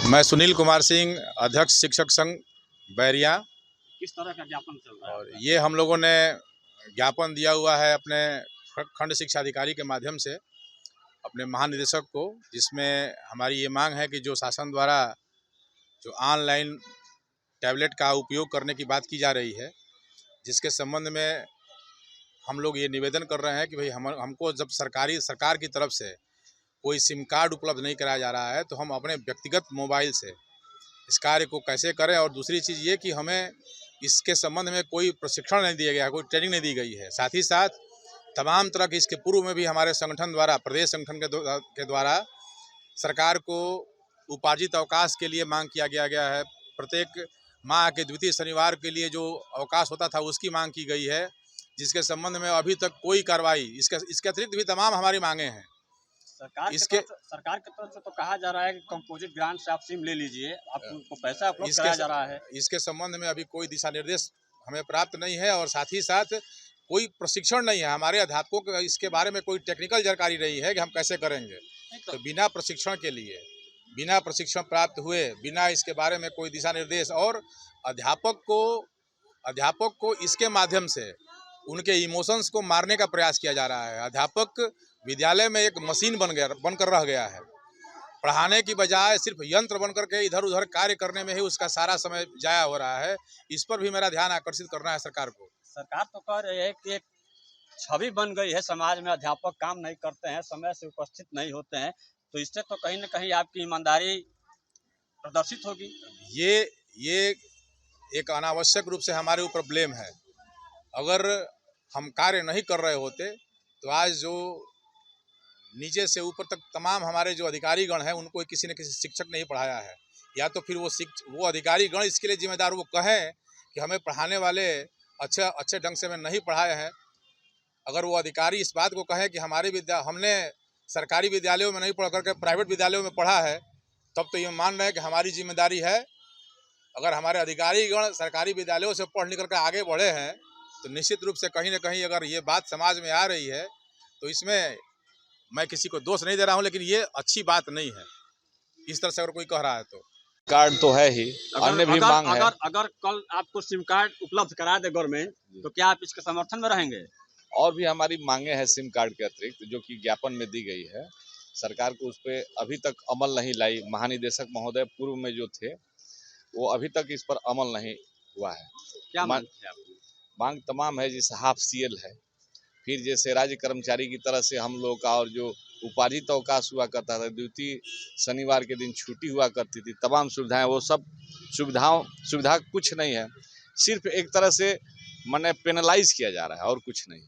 मैं सुनील कुमार सिंह, अध्यक्ष शिक्षक संघ बैरिया। किस तरह का ज्ञापन चल रहा है? और ये हम लोगों ने ज्ञापन दिया हुआ है अपने खंड शिक्षा अधिकारी के माध्यम से अपने महानिदेशक को, जिसमें हमारी ये मांग है कि जो शासन द्वारा जो ऑनलाइन टैबलेट का उपयोग करने की बात की जा रही है, जिसके संबंध में हम लोग ये निवेदन कर रहे हैं कि भाई हमको जब सरकार की तरफ से कोई सिम कार्ड उपलब्ध नहीं कराया जा रहा है तो हम अपने व्यक्तिगत मोबाइल से इस कार्य को कैसे करें। और दूसरी चीज़ ये कि हमें इसके संबंध में कोई प्रशिक्षण नहीं दिया गया, कोई ट्रेनिंग नहीं दी गई है। साथ ही साथ तमाम तरह की इसके पूर्व में भी हमारे संगठन द्वारा, प्रदेश संगठन के द्वारा सरकार को उपार्जित अवकाश के लिए मांग किया गया है। प्रत्येक माह के द्वितीय शनिवार के लिए जो अवकाश होता था उसकी मांग की गई है, जिसके संबंध में अभी तक कोई कार्रवाई, इसके अतिरिक्त भी तमाम हमारी मांगे हैं। सरकार की तरफ से तो कहा जा रहा है कि कंपोजिट ग्रांट से आप सिम ले लीजिए, आपको पैसा उपलब्ध कराया जा रहा है। इसके संबंध में अभी कोई दिशा निर्देश हमें प्राप्त नहीं है और साथ ही साथ कोई प्रशिक्षण नहीं है। हमारे अध्यापकों को इसके बारे में कोई टेक्निकल जानकारी नहीं है कि हम कैसे करेंगे। तो बिना प्रशिक्षण के लिए, बिना प्रशिक्षण प्राप्त हुए, बिना इसके बारे में कोई दिशा निर्देश, और अध्यापक को इसके माध्यम से उनके इमोशंस को मारने का प्रयास किया जा रहा है। अध्यापक विद्यालय में एक मशीन बनकर रह गया है। पढ़ाने की बजाय सिर्फ यंत्र बनकर के इधर उधर कार्य करने में ही उसका सारा समय जाया हो रहा है। इस पर भी मेरा ध्यान आकर्षित करना है सरकार को। सरकार तो कह रही है कि एक छवि बन गई है समाज में, अध्यापक काम नहीं करते हैं, समय से उपस्थित नहीं होते हैं, तो इससे तो कहीं ना कहीं आपकी ईमानदारी प्रदर्शित होगी। ये एक अनावश्यक रूप से हमारे ऊपर ब्लेम है। अगर हम कार्य नहीं कर रहे होते तो आज जो नीचे से ऊपर तक तमाम हमारे जो अधिकारीगण हैं उनको किसी न किसी शिक्षक ने ही पढ़ाया है, या तो फिर वो अधिकारीगण इसके लिए जिम्मेदार वो कहें कि हमें पढ़ाने वाले अच्छे ढंग से हमें नहीं पढ़ाए हैं। अगर वो अधिकारी इस बात को कहें कि हमने सरकारी विद्यालयों में नहीं पढ़ करके प्राइवेट विद्यालयों में पढ़ा है, तब तो ये मान रहे हैं कि हमारी जिम्मेदारी है। अगर हमारे अधिकारीगण सरकारी विद्यालयों से पढ़ निकल कर आगे बढ़े हैं तो निश्चित रूप से कहीं ना कहीं अगर ये बात समाज में आ रही है तो इसमें मैं किसी को दोष नहीं दे रहा हूं, लेकिन ये अच्छी बात नहीं है इस तरह से अगर कोई कह रहा है तो। कार्ड तो है ही, अन्य भी मांग है। अगर कल आपको सिम कार्ड उपलब्ध करा दे गवर्नमेंट, तो क्या आप इसके समर्थन में रहेंगे? और भी हमारी मांगे हैं सिम कार्ड के अतिरिक्त, जो कि ज्ञापन में दी गई है। सरकार को उस पर अभी तक अमल नहीं लाई। महानिदेशक महोदय पूर्व में जो थे वो अभी तक इस पर अमल नहीं हुआ है। क्या मांग है आपकी? मांग तमाम है, जैसे हाफ CL है, फिर जैसे राज्य कर्मचारी की तरह से हम लोग का, और जो उपार्जित अवकाश हुआ करता था, द्वितीय शनिवार के दिन छुट्टी हुआ करती थी, तमाम सुविधाएं, वो सब सुविधा कुछ नहीं है। सिर्फ एक तरह से पेनलाइज किया जा रहा है और कुछ नहीं।